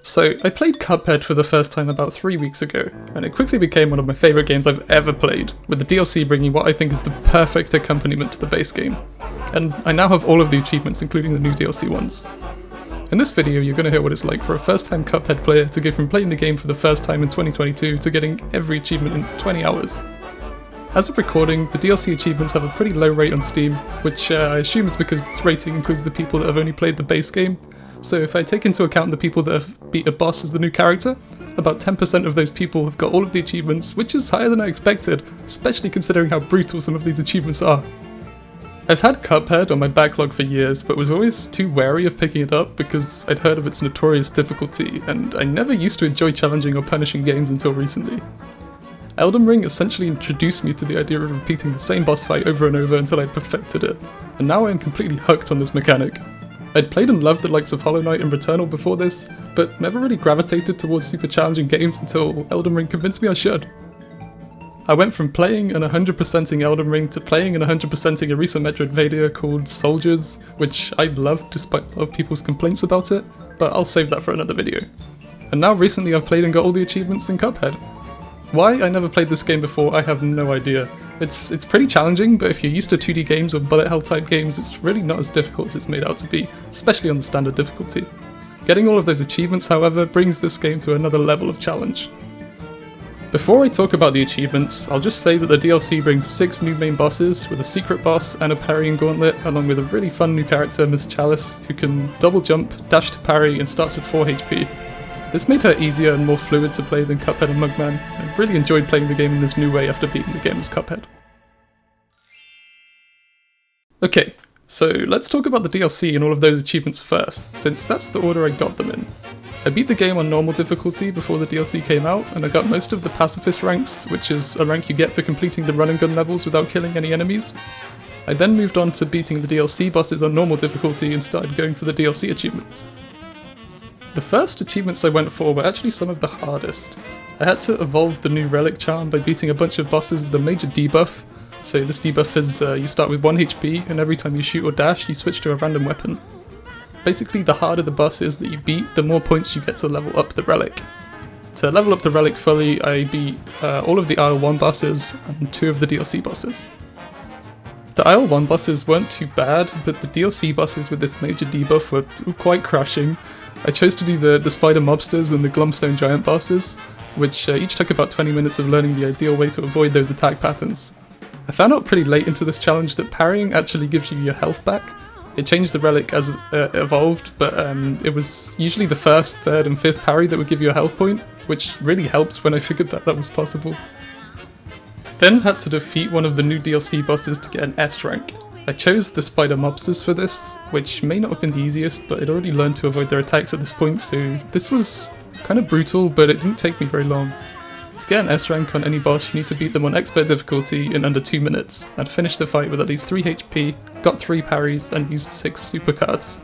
So, I played Cuphead for the first time about 3 weeks ago, and it quickly became one of my favourite games I've ever played, with the DLC bringing what I think is the perfect accompaniment to the base game. And I now have all of the achievements, including the new DLC ones. In this video, you're going to hear what it's like for a first-time Cuphead player to go from playing the game for the first time in 2022 to getting every achievement in 20 hours. As of recording, the DLC achievements have a pretty low rate on Steam, which I assume is because this rating includes the people that have only played the base game. So if I take into account the people that have beat a boss as the new character, about 10% of those people have got all of the achievements, which is higher than I expected, especially considering how brutal some of these achievements are. I've had Cuphead on my backlog for years, but was always too wary of picking it up because I'd heard of its notorious difficulty, and I never used to enjoy challenging or punishing games until recently. Elden Ring essentially introduced me to the idea of repeating the same boss fight over and over until I'd perfected it, and now I am completely hooked on this mechanic. I'd played and loved the likes of Hollow Knight and Returnal before this, but never really gravitated towards super challenging games until Elden Ring convinced me I should. I went from playing and 100%ing Elden Ring to playing and 100%ing a recent Metroidvania called Soldiers, which I loved despite a lot of people's complaints about it, but I'll save that for another video. And now recently I've played and got all the achievements in Cuphead. Why I never played this game before, I have no idea. It's pretty challenging, but if you're used to 2D games or bullet hell type games, it's really not as difficult as it's made out to be, especially on the standard difficulty. Getting all of those achievements, however, brings this game to another level of challenge. Before I talk about the achievements, I'll just say that the DLC brings 6 new main bosses, with a secret boss and a parrying gauntlet, along with a really fun new character, Miss Chalice, who can double jump, dash to parry, and starts with 4 HP. This made her easier and more fluid to play than Cuphead and Mugman. I really enjoyed playing the game in this new way after beating the game as Cuphead. Okay, so let's talk about the DLC and all of those achievements first, since that's the order I got them in. I beat the game on normal difficulty before the DLC came out, and I got most of the pacifist ranks, which is a rank you get for completing the run and gun levels without killing any enemies. I then moved on to beating the DLC bosses on normal difficulty and started going for the DLC achievements. The first achievements I went for were actually some of the hardest. I had to evolve the new relic charm by beating a bunch of bosses with a major debuff. So this debuff is you start with 1 HP, and every time you shoot or dash you switch to a random weapon. Basically, the harder the boss is that you beat, the more points you get to level up the relic. To level up the relic fully, I beat all of the Isle 1 bosses and 2 of the DLC bosses. The Isle 1 bosses weren't too bad, but the DLC bosses with this major debuff were quite crushing. I chose to do the spider mobsters and the glumstone giant bosses, which each took about 20 minutes of learning the ideal way to avoid those attack patterns. I found out pretty late into this challenge that parrying actually gives you your health back. It changed the relic as it evolved, but it was usually the 1st, 3rd and 5th parry that would give you a health point, which really helps when I figured that was possible. Then had to defeat one of the new DLC bosses to get an S rank. I chose the spider mobsters for this, which may not have been the easiest, but I'd already learned to avoid their attacks at this point, so this was kind of brutal, but it didn't take me very long. To get an S rank on any boss, you need to beat them on expert difficulty in under 2 minutes, and finish the fight with at least 3 HP, got 3 parries, and used 6 super cards.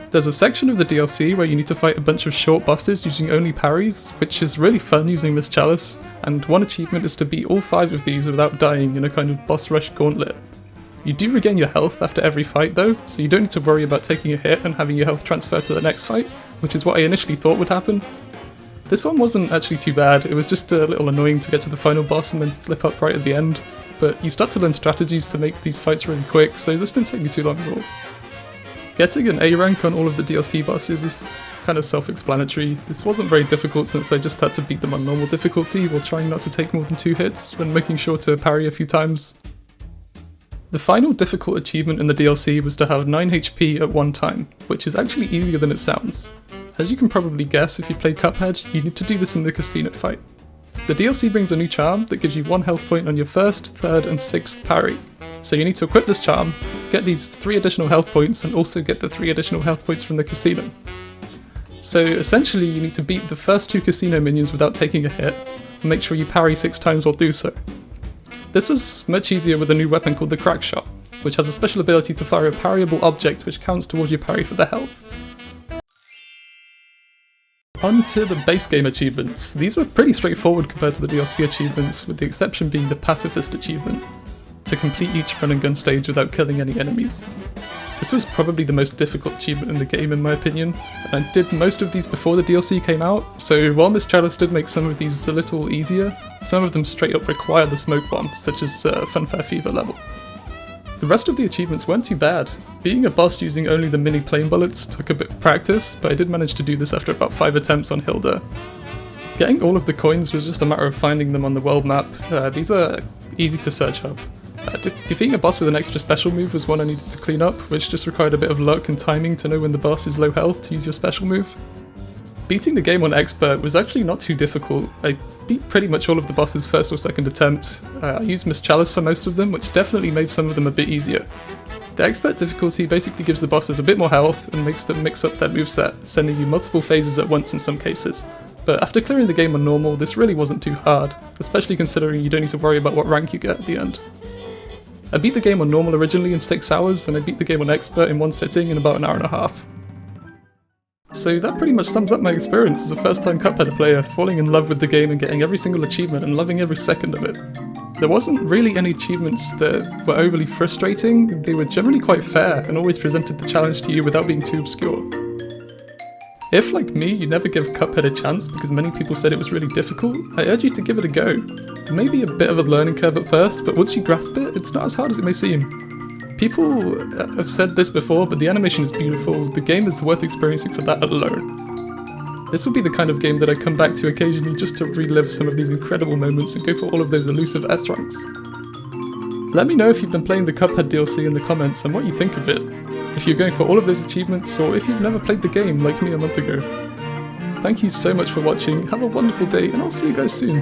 There's a section of the DLC where you need to fight a bunch of short bosses using only parries, which is really fun using Miss Chalice, and one achievement is to beat all 5 of these without dying in a kind of boss rush gauntlet. You do regain your health after every fight though, so you don't need to worry about taking a hit and having your health transfer to the next fight, which is what I initially thought would happen. This one wasn't actually too bad, it was just a little annoying to get to the final boss and then slip up right at the end, but you start to learn strategies to make these fights really quick, so this didn't take me too long at all. Getting an A rank on all of the DLC bosses is kind of self-explanatory. This wasn't very difficult since I just had to beat them on normal difficulty while trying not to take more than 2 hits and making sure to parry a few times. The final difficult achievement in the DLC was to have 9 HP at one time, which is actually easier than it sounds. As you can probably guess if you played Cuphead, you need to do this in the casino fight. The DLC brings a new charm that gives you 1 health point on your 1st, 3rd and 6th parry. So you need to equip this charm, get these 3 additional health points and also get the 3 additional health points from the casino. So essentially you need to beat the first 2 casino minions without taking a hit, and make sure you parry 6 times while do so. This was much easier with a new weapon called the Crack Shot, which has a special ability to fire a parryable object which counts towards your parry for the health. On to the base game achievements. These were pretty straightforward compared to the DLC achievements, with the exception being the pacifist achievement, to complete each run and gun stage without killing any enemies. This was probably the most difficult achievement in the game in my opinion, and I did most of these before the DLC came out, so while Miss Chalice did make some of these a little easier, some of them straight up require the smoke bomb, such as Funfair Fever level. The rest of the achievements weren't too bad. Being a boss using only the mini plane bullets took a bit of practice, but I did manage to do this after about 5 attempts on Hilda. Getting all of the coins was just a matter of finding them on the world map. These are easy to search up. Defeating a boss with an extra special move was one I needed to clean up, which just required a bit of luck and timing to know when the boss is low health to use your special move. Beating the game on Expert was actually not too difficult. I beat pretty much all of the bosses first or second attempt. I used Miss Chalice for most of them, which definitely made some of them a bit easier. The Expert difficulty basically gives the bosses a bit more health and makes them mix up their moveset, sending you multiple phases at once in some cases. But after clearing the game on normal, this really wasn't too hard, especially considering you don't need to worry about what rank you get at the end. I beat the game on normal originally in 6 hours, and I beat the game on Expert in one sitting in about an hour and a half. So that pretty much sums up my experience as a first-time Cuphead player, falling in love with the game and getting every single achievement and loving every second of it. There wasn't really any achievements that were overly frustrating, they were generally quite fair and always presented the challenge to you without being too obscure. If, like me, you never give Cuphead a chance because many people said it was really difficult, I urge you to give it a go. There may be a bit of a learning curve at first, but once you grasp it, it's not as hard as it may seem. People have said this before, but the animation is beautiful, the game is worth experiencing for that alone. This will be the kind of game that I come back to occasionally just to relive some of these incredible moments and go for all of those elusive S ranks. Let me know if you've been playing the Cuphead DLC in the comments and what you think of it. If you're going for all of those achievements, or if you've never played the game like me a month ago. Thank you so much for watching, have a wonderful day, and I'll see you guys soon.